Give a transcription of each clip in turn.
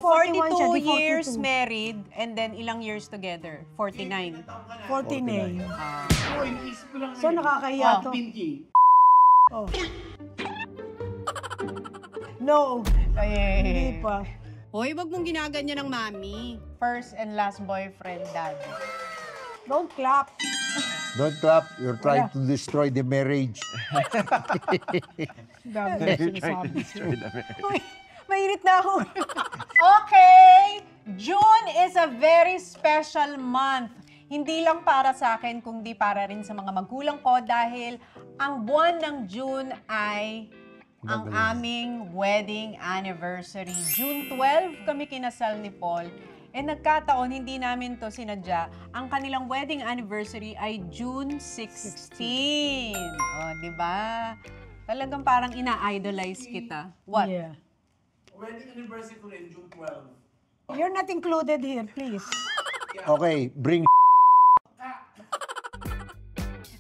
42 years married and then ilang years together? 49. 49. So nakakahiya to. Oh. No. Hindi pa. Hoy, wag mong ginaganyan ng mami. First and last boyfriend, dad. Don't clap. Don't clap. You're trying to destroy the marriage. Dami na sinasabi. Uy, mainit na ako. Okay! June is a very special month. Hindi lang para sa akin, kundi para rin sa mga magulang ko dahil ang buwan ng June ay ang aming wedding anniversary. June 12 kami kinasal ni Paul. Eh nagkataon, hindi namin to sinadya. Ang kanilang wedding anniversary ay June 16. O, di ba? Talagang parang ina-idolize kita. What? Yeah. Wedding anniversary ko rin, June 12. You're not included here, please. Okay, bring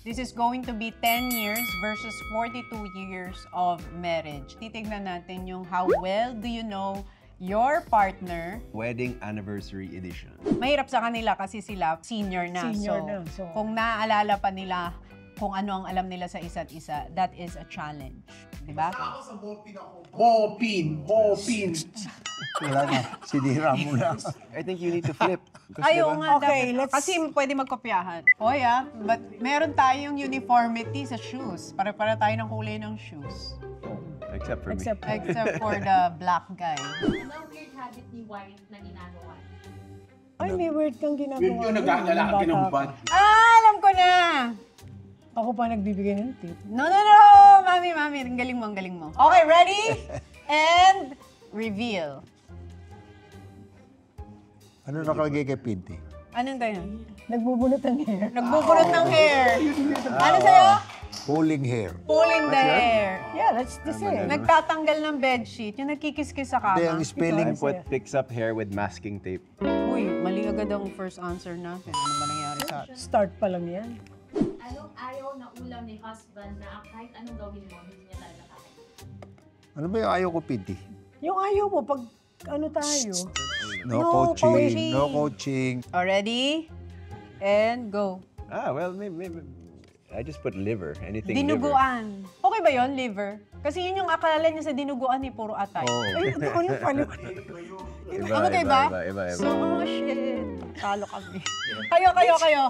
This is going to be 10 years versus 42 years of marriage. Titignan natin yung how well do you know your partner. Wedding anniversary edition. Mahirap sa kanila kasi sila senior na. So, kung naaalala pa nila kung ano ang alam nila sa isa't isa, that is a challenge. Diba? Ako sa Bopin ako. Bopin. Wala na. Sinira mo na. I think you need to flip. Ayaw nga. Okay, dapat. Kasi pwede magkopyahan. Hoy but meron tayong uniformity sa shoes. Para tayo ng kulay ng shoes. Except for me. Except for the black guy. Anong weird habit ni wife na ginagawa? Ay, may weird kang ginagawa. Yun yung nag-aalala ng bad. Alam ko na! Ako pa nagbibigay ng tip. No! Mami, ang galing mo. Okay, ready? And reveal. Ano nakalagay kay Pinty? Anong tayo? Nagbubunot ng hair. Nagbubunot ng hair. Ano sa'yo? Pulling hair. Pulling the hair. Yeah, that's the same. Nagtatanggal ng bedsheet. Yung nagkikis-kis sa Hindi, ang kama. spelling. I put picks up hair with masking tape. Uy, mali agad ang first answer natin. Ano ba nangyari sa atin? Start pa lang yan. Anong ayaw na ulam ni husband na kahit anong gawin mo, hindi niya lalakarin? Ano ba yung ayaw ko, Pinty? Yung ayaw mo, pag ano tayo? No coaching. No coaching. Ready? And go. Well, maybe. I just put liver. Anything Dinuguan. Okay ba yon liver? Kasi yun yung akala niya sa dinuguan ni puro atay. Ay, ano yung palo? Ano kayo ba? Iba. So, shit. Talo kami. Kayo.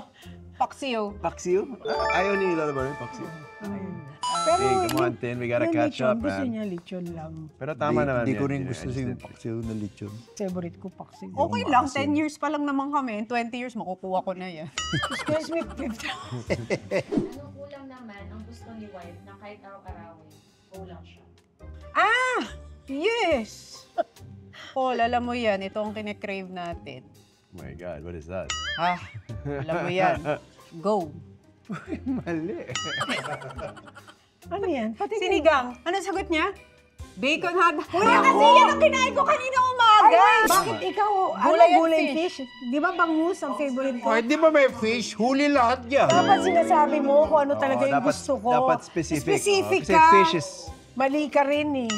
Paksiyo. Paksiw? Ayaw ni Lola ba rin paksiw? Pero, Hey, come on, Tin. We gotta catch up, Gusto man. niya lechon lang. Pero tama naman Hindi ko yan, rin Tin. gusto I just yung didn't- paksiw na lechon. Favorite ko paksiw. Okay lang, 10 years pa lang naman kami. In 20 years, makukuha ko na yan. Excuse me, Anong ulam naman ang gusto ni wife na kahit araw-arawin, ulam siya? Yes! Paul, alam mo yan. Ito ang kine-crave natin. Oh my God, what is that? Alam mo yan. Go. Mali. Ano yan? Pati Sinigang. Ano sagot niya? Bacon hot. Kuya, kasi yan ang kinain ko kanina umaga. Bakit ikaw, Gulay at gulay fish? fish? Di ba bangus ang favorite ko? Di ba may fish? Huli lahat yan. Dapat sinasabi mo kung ano talaga yung gusto ko. Dapat specific. Specific Kasi ka. fish is... Mali ka rin eh.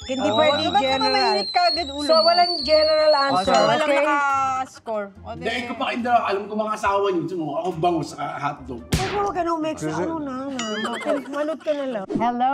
Hindi pwede Ba't general. mainit ka agad ulo So, mo? walang general answer, So, walang okay? naka-score. O, Dahil ko pa kayo, alam ko mga asawa niyo, ako bangus sa hotdog. Huwag ka nung mix. Ano na? Manot ka na lang. Hello!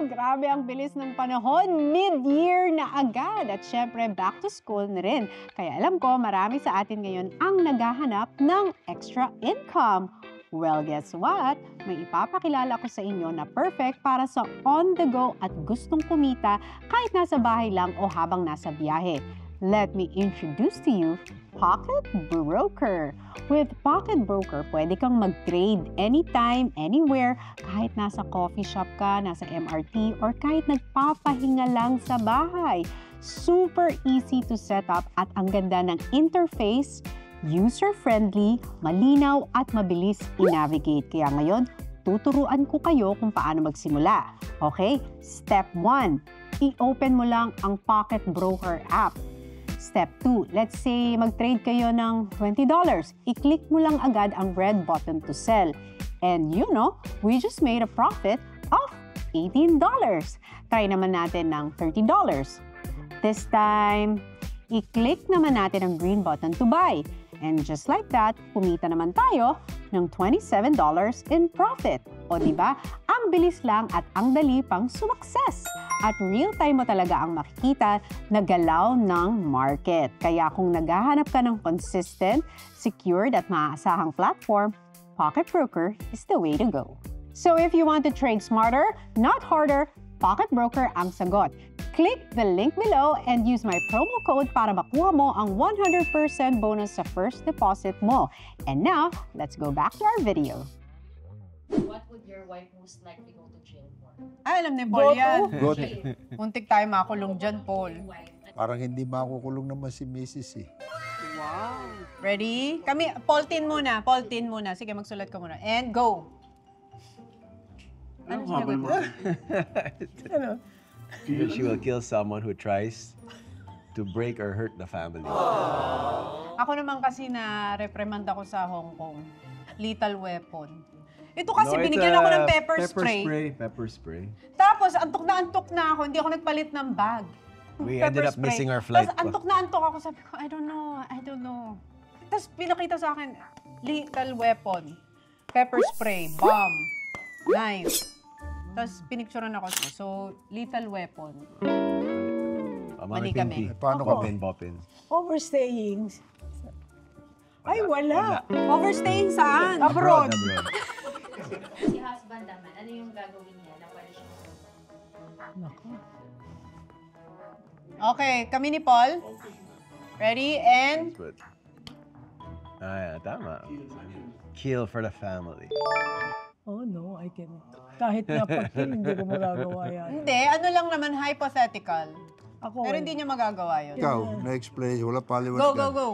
Grabe ang bilis ng panahon. Mid-year na agad. At syempre, back to school na rin. Kaya alam ko, marami sa atin ngayon ang naghahanap ng extra income. Well, guess what? May ipapakilala ko sa inyo na perfect para sa on-the-go at gustong kumita kahit nasa bahay lang o habang nasa biyahe. Let me introduce to you Pocket Broker. With Pocket Broker, pwede kang mag-trade anytime, anywhere, kahit nasa coffee shop ka, nasa MRT, or kahit nagpapahinga lang sa bahay. Super easy to set up at ang ganda ng interface, user-friendly, malinaw at mabilis i-navigate. Kaya ngayon, tuturuan ko kayo kung paano magsimula. Okay? Step 1, i-open mo lang ang Pocket Broker app. Step 2, let's say mag-trade kayo ng $20. I-click mo lang agad ang red button to sell. And you know, we just made a profit of $18. Try naman natin ng $30. This time, I-click naman natin ang green button to buy. And just like that, kumita naman tayo ng $27 in profit. O diba? Ang bilis lang at ang dali pang sumakses. At real-time mo talaga ang makikita na galaw ng market. Kaya kung naghahanap ka ng consistent, secured at maaasahang platform, Pocket Broker is the way to go. So if you want to trade smarter, not harder, Pocket Broker ang sagot. Click the link below and use my promo code para makuha mo ang 100% bonus sa first deposit mo. And now, let's go back to our video. What would your wife most likely go to jail for? Ay, alam ni Paul yan. Good. Muntik tayo makulong dyan, Paul. Parang hindi makukulong naman si Mrs. eh. Wow. Ready? Paul, tin muna. Sige, magsulat ka muna. And go. Ano sagot mo? Ano? She will kill someone who tries to break or hurt the family. Ako naman kasi na-reprimand ako sa Hong Kong. Lethal weapon. Ito kasi it's binigyan a ako ng pepper spray. Pepper spray. Tapos antok na ako. Hindi ako nagpalit ng bag. We Pepper ended up spray. missing our flight. Tapos antok na ako. Sabi ko, I don't know. Tapos pinakita sa akin, lethal weapon. Pepper spray, bomb, knife. Tapos pinicturean ako. So, lethal weapon. Mali kami. Paano Bopin. Overstaying. Ay, wala. Overstaying saan? Abroad. Si husband naman, ano yung gagawin niya na pwede siya Naku. Okay, kami ni Paul. Ready? And But, tama. Kill for the family. Oh no, I cannot. Kahit nga pag-kill, hindi ko magagawa yan. hindi, ano lang naman, hypothetical. Ako, Pero hindi niya magagawa yun. Ikaw, na-explain, wala paliwanag Go, ka. go, go.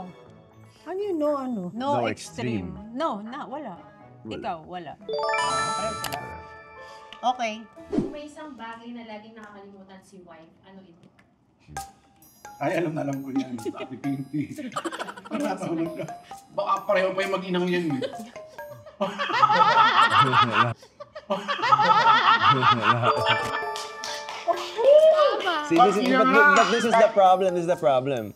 ano yun, no, ano? No, No extreme. extreme. No, wala. Ikaw, wala. Okay. Kung may isang bagay na laging nakakalimutan si wife, ano ito? Ay, alam ko yan. Ate Pinky. Natahulog ka. Baka pareho pa yung mag-inang yan eh. See, this is the problem. This is the problem.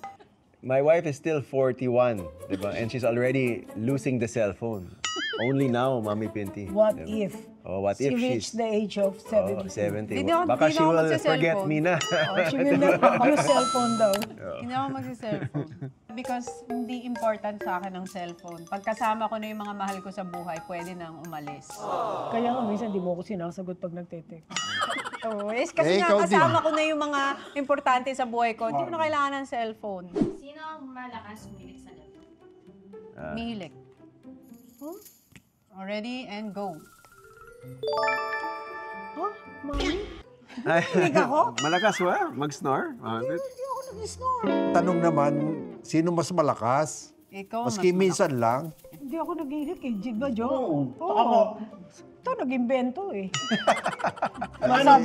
My wife is still 41, diba? And she's already losing the cell phone. Only now, Mami Pinty. What diba? if? Oh, what She if reached she's the age of 70. 70? Hindi ako- Baka hindi she ako will magsa-cellphone. forget me na. She will not use cellphone daw. Hindi ako magsi-cellphone. Because hindi important sa akin ang cellphone. Pagkasama ko na yung mga mahal ko sa buhay, pwede nang umalis. Kaya nga, minsan di mo ako sinasagot pag nagte-text. Oh, kasi ikaw nga kasama ko na yung mga importante sa buhay ko. Hindi ko na kailangan ng cellphone. Sino ang malakas humilig sa love? Mihilik. Ready and go. Huh? Mami? Malakas wa? Mag-snore? Hindi ako nag-snore. Tanong naman, sino mas malakas? Ikaw, Maski minsan lang. Hindi ako nag-iilik eh. Di ba, Jo? Oo. Oo. Ito, nag-invento eh. Ano,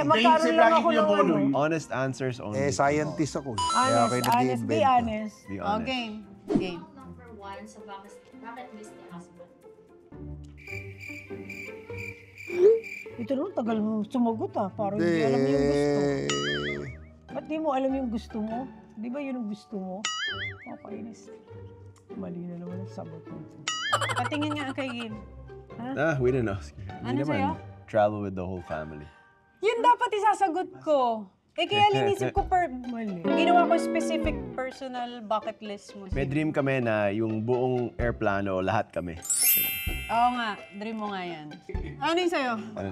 magkaroon lang ako ng ano. Honest answers only. Scientist ako. Kaya Honest, kayo honest, be nag-i-invento. honest. Be Oh, honest. game. Game. Number 1 sa bucket list ni husband. Ito naman, tagal mo sumagot ah. Parang hindi alam yung gusto. Ba't di mo alam yung gusto mo? Di ba yun ang gusto mo? Papainis. Mali na naman ang sagot mo. Patingin nga kay Gil. We don't know. Ano sa'yo? Travel with the whole family. Yun dapat isasagot ko. Kaya linisip ko Mali. ginawa ko specific personal bucket list mo. May dream kami na yung buong airplano, lahat kami. Oo nga, dream mo nga yan. Ano yung sa'yo? Ano?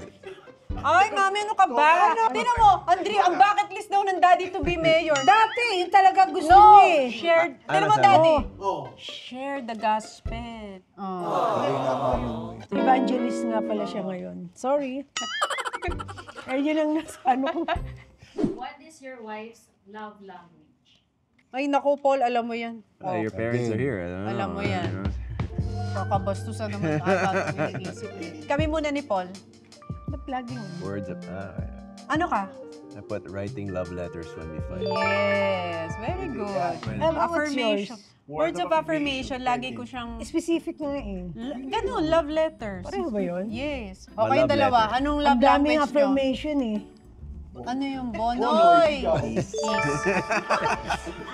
Ay, mami, ano ka ba? Tingnan mo, Andre, ang bucket list daw ng daddy to be mayor. Dati, yun talaga gusto No, niya eh. shared. Ano Tingnan mo, sabi? daddy. Oh. Share the gospel. Oh. Hindi nga mami mo eh. Evangelist nga pala siya ngayon. Sorry. Ay, yun ang nasa ano ko. What is your wife's love language? Ay, naku, Paul, alam mo yan. Your parents are here. I don't know. Alam mo yan. Kakabastusan naman ata ng iniisip. Kami muna ni Paul. Ba't lagi mo? Words of... Ano ka? I put writing love letters when we fight. Yes, very good. What's yours? Affirmation. Words of affirmation, lagi ko siyang... Specific nga eh. Ganun, love letters. Pareho ba yun? Yes. Mga Okay, love dalawa. letters. Anong Ang love daming language nyo? affirmation eh. Ano yung bonoy? Bonoy,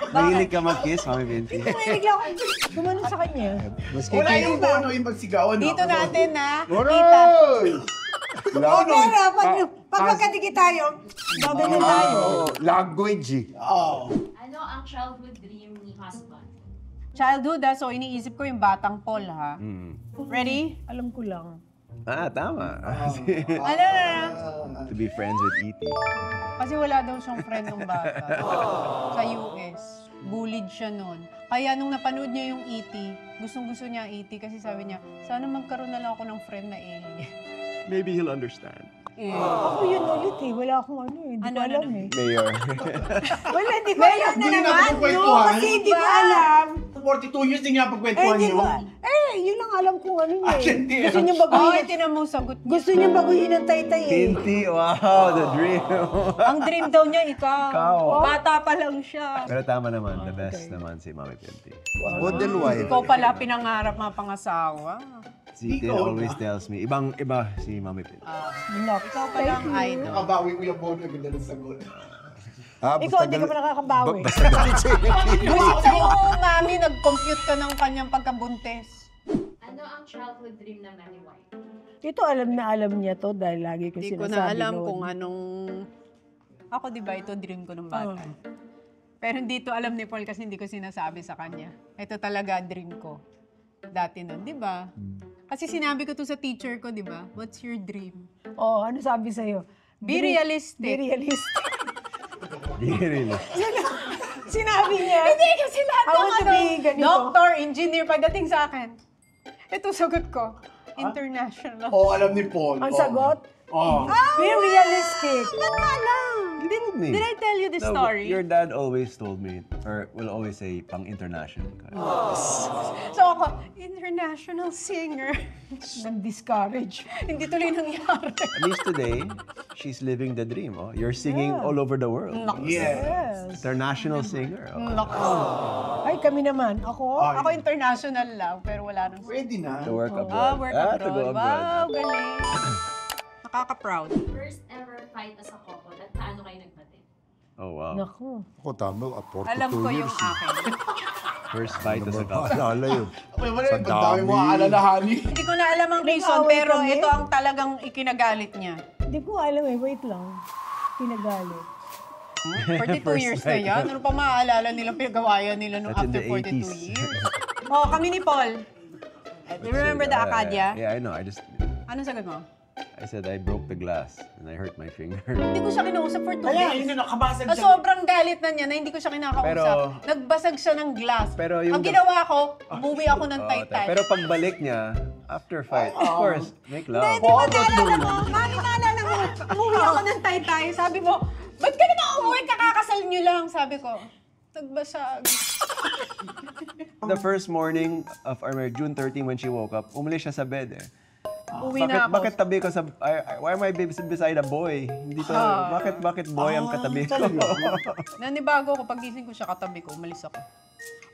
Mahilig ka mag-kiss, Mami Pinty? Mahilig lang ako gumanon sa kanya. Maski Wala yung bono yung pagsigawan. Dito natin na, kita. Bonoy! Pero pag magkadikit tayo, baganyan tayo. Language eh. Oo. Ano ang childhood dream ni husband? Childhood so iniisip ko yung batang Paul ha. Ready? Alam ko lang. Tama. Ano? To be friends with E.T. Kasi wala daw siyang friend ng bata. Sa US. Bullied siya noon. Kaya nung napanood niya yung E.T., gustong-gusto niya E.T. kasi sabi niya, sana magkaroon na lang ako ng friend na alien. Maybe he'll understand. Ako yun ulit eh. Wala akong ano eh. Hindi ko alam eh. Mayor. Wala, hindi ko alam. Hindi na pagkwentuhan. Kasi hindi ko alam. 42 years din nga Eh, pagkwentuhan hindi niyo. ko. Yun lang alam kung ano niya eh. Hindi. Gusto niya Oh, baguhin. tinan mo sagot niya. Gusto niya baguhin ang taytay eh. Pinty, wow, the dream. Ang dream daw niya ikaw. Ikaw. Bata pa lang siya. Pero tama naman, the best naman si Mami Pinty. Model wife. Ikaw pala pinangarap mga pangasawa. Si Tin always tells me, ibang-iba si Mami Pinty. Ikaw pala ang idol. Nakabawi ko yung bono, ganda ng sagot. Ikaw, hindi ka pa nakakabawi. Basta galit sa'yo. Busit sa'yo, mami, nag-compute ka ng kanyang pagkabuntes. Ano ang childhood dream naman ni wife? Ito alam na alam niya to dahil lagi ko Hindi ko sinasabi na alam noon. kung anong... Ako, di ba, ito dream ko ng bata. Pero hindi to alam ni Paul kasi hindi ko sinasabi sa kanya. Ito talaga dream ko. Dati nun, di ba? Kasi sinabi ko to sa teacher ko, di ba? What's your dream? Oh, ano sabi sa'yo? Be realistic. Be realistic. Really? Sinabi niya. Hindi kasi lahat I ng want to be ganito. doctor, engineer, pagdating sa akin. Ito sagot ko. International. Oo, alam ni Paul. Ang sagot? Oo. Be realistic. Ano alam? Told me. Did I tell you the No, story? Your dad always told me, or will always say, pang-international ka. So ako, international singer. Nag-discourage. Hindi tuloy nangyari. At least today, she's living the dream. Oh. You're singing all over the world. Yes. International singer. Oh. Nako. Ay, kami naman. Ako? Ako international lang, pero wala nang... Pwede na. To work abroad. work To abroad. go abroad. Wow, galing. Nakaka-proud. First ever fight as a couple at paano kayo nagbati? Oh, wow. Naku. Ako tama, 42 Alam ko yung years. eh. akin. First fight as a couple. Maalala yun. Ay, wala Sa yung dami mo dami. alalahanin. Hindi ko na alam ang reason, Nag-away pero kami? ito ang talagang ikinagalit niya. Hindi ko alam eh. Wait lang. Pinagalit. 42 years na yan. Ano pa maaalala nilang pinagawayan nila nung That's in after the 42 80s. years? Oh, kami ni Paul. You remember the Acadia? Yeah, I know. Anong sagot mo? I said I broke the glass and I hurt my finger. Hindi ko siya kinausap for 2 Kaya, days. yun na, nakabasag Ah, siya. sobrang galit na niya na hindi ko siya kinakausap. Pero- Nagbasag siya ng glass. Pero yung- Ang ginawa ko, umuwi ako ng Oo, taytay. pero pagbalik niya, after fight, of course, make love. Hindi ba naalala mo? Mami, naalala mo? Umuwi ako ng taytay. Sabi mo, ba't ka naman umuwi? Kakakasal niyo lang. Sabi ko, nagbasag. The first morning of our marriage, June 13, when she woke up, umalis siya sa bed eh. Uwi na ako. Bakit tabi ko sa... why am I beside a boy? Hindi to... Bakit boy ang katabi ko? Nanibago ako. Pagising ko siya katabi ko, umalis ako.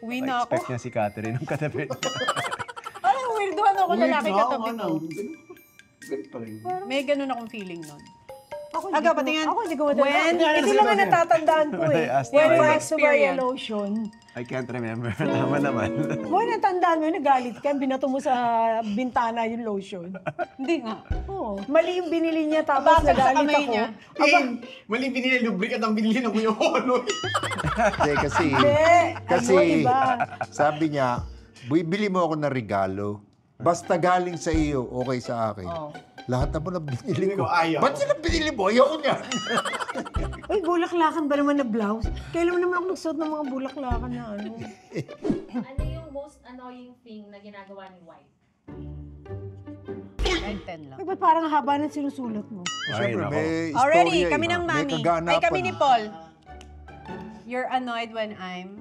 Uwi na ako. Expect niya si Catherine ang katabi niya. Ay, weirdohan ako lalaki katabi ko. Ganun pa rin. May ganun akong feeling nun. Ako Aga, patingin. Ako hindi ko matandaan. When? Ito lang ang natatandaan ko eh. I asked When my for wife. Exuvaria lotion. I can't remember. Tama naman. Boy, natandaan mo yun, nagalit ka, binato mo sa bintana yung lotion. Hindi nga. Oo. Mali yung binili niya, tapos Basag sa nagalit kamay ako. niya. Mali binili, lubricant ang binili ng Kuya Ono. Hindi, kasi, kasi iba. sabi niya, bibili mo ako ng regalo. Basta galing sa iyo, okay sa akin. Lahat naman ang binili ko. Ayaw. Ba't sila binili mo? Ayaw niya. Uy, bulaklakan ba naman na blouse? Kailan naman ako nagsuot ng mga bulaklakan na ano? Ano yung most annoying thing na ginagawa ni wife? 10 lang. Ay, ba't parang haba ng sinusulat mo? Siyempre, nako. may Already, istorya kami eh. ng May mami. Ay, kaganapan. kami ni Paul. You're annoyed when I'm...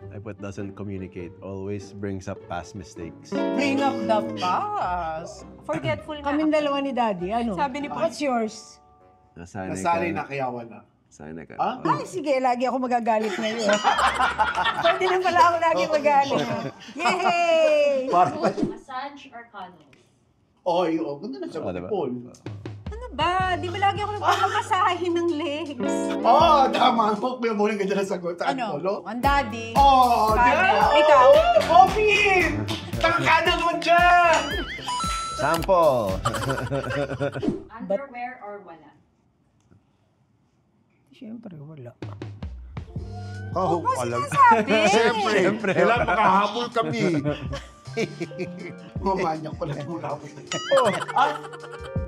I put doesn't communicate. Always brings up past mistakes. Bring up the past. Forgetful nga. Kaming dalawa ni Daddy, ano? Sabi ni Paul. What's yours? Nasanay na kaya wala. Sanay ka. Ah? Ay, sige, lagi ako magagalit ngayon. Pwede na pala ako lagi magalit. Yay! Parang, Massage or cuddles? oy, ganda na siya Oh, diba? Paul. Ano Ba, di ba lagi ako nagpapamasahin ng legs? Oo, tama. Kuya Boling, ganda na sagot. Saan Ano? polo? Ang daddy. Oo, Father. Ikaw? Opin! Tangkadang mo dyan! Sample! Underwear or wala? Siyempre, wala. Oh, alam. Siyempre. Wala, makahabol kami. Mamanyak pala yung lapot.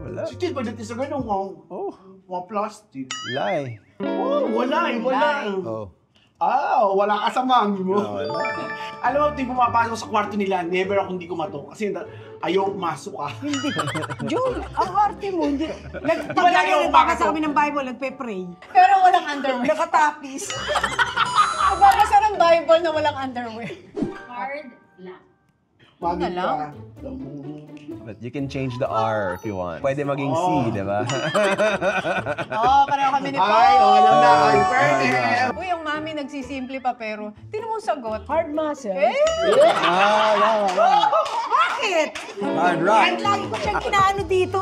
Wala. Si Tis, pagdating sa ganun, Oh, mga plastic. lie. Wala. Oh. Wala ka sa mami mo. Wala. Alam mo, di pumapasok sa kwarto nila, never ako hindi kumatok. Kasi ayaw pumasok ka. Hindi. June, ang arte mo, hindi. Wala Pag yung nagbabasa makatok. kami ng Bible, nagpe-pray. Pero walang underwear. Nakatapis. Magbabasa ng Bible na walang underwear. Hard lang. Mami Wala lang. ka. But you can change the R if you want. Pwede maging C, di ba? Pareho kami ni Paul. Ay, alam na. Ay, fairness. Uy, ang mami nagsisimple pa pero tinan mo ang sagot. Hard muscle. Bakit? Hard rock. Ang lagi ko siyang kinaano dito.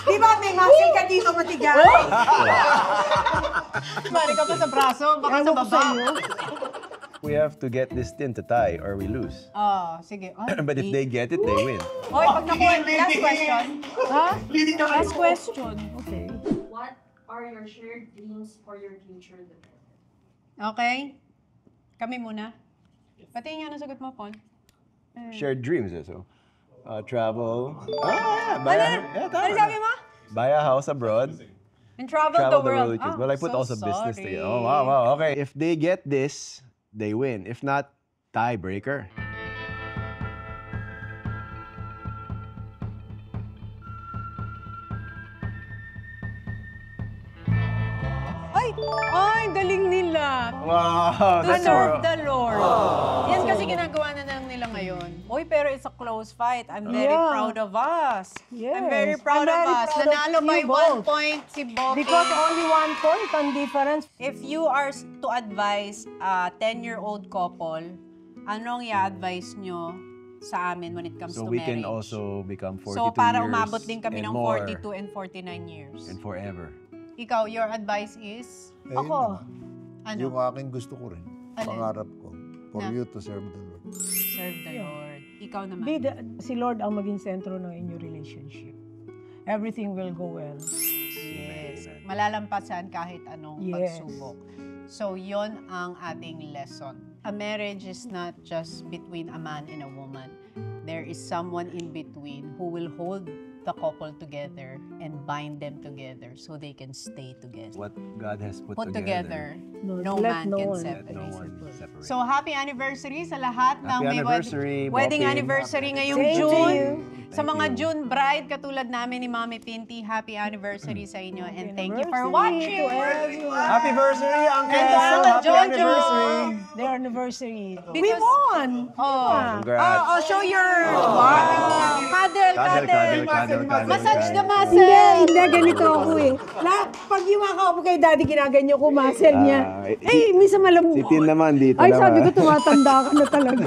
Di ba may muscle ka dito matigas? Mari ka pa sa braso, baka sa Ano ko baba. sa'yo? We have to get this tin to tie or we lose. Sige. But if they get it, they win. Oy, pag nakuha, last question. Ha? Leading na kayo. Last question. Okay. What are your shared dreams for your future dependent? Okay? Kami muna. Pati yung ano sagot mo, Paul? Shared dreams, eh, so. Travel. Ano sabi mo? Buy a house abroad. And travel Travel the the world. world. Well, I put so also business sorry. together. Oh, wow. Okay. If they get this, they win. If not, tiebreaker. Ay, galing nila. Wow. To serve the Lord. Yan kasi ginagawa na lang nila ngayon. Uy, pero it's a close fight. I'm very Yeah. proud of us. Yes. I'm very proud I'm of very us. proud of Nanalo you by 1 both. point si Bobby. Because only 1 point ang difference. If you are to advise a 10-year-old couple, anong i-advise nyo sa amin when it comes So to we marriage? can also become 42 So para years umabot din kami and ng more 42 and 49 years. and forever. Ikaw, your advice is? Ayun Ako. naman. Yung Ano? aking gusto ko rin. Alin? Pangarap ko. For Na? you to serve the Lord. Serve the Lord. Ikaw naman. Si Lord ang maging sentro ng inyong relationship. Everything will go well. Yes. Amen. Malalampasan kahit anong Yes. pagsubok. So, yon ang ating lesson. A marriage is not just between a man and a woman. There is someone in between who will hold the couple together and bind them together so they can stay together. What God has put Together, no let man no can one- Let no separate. one separate. So, happy anniversary sa lahat ng Happy may anniversary, wedding Bopin. anniversary ngayong Same to June. you. Sa Thank mga you. June bride katulad namin ni Mami Pinty, happy anniversary sa inyo and thank you for Anniversary watching. to everyone. Happy anniversary, Uncle! And salamat, Happy Jojo! anniversary! Their anniversary. We Because- won! Oh. Congrats. Show your wow. Cuddle. Massage the muscle. Hindi, ganito ako eh. Pag yung makakaupo kay daddy, ginaganyo ko muscle niya. Ah, Minsan malam. Si Tin naman dito Ay, naman. sabi ko, tumatanda ka na talaga.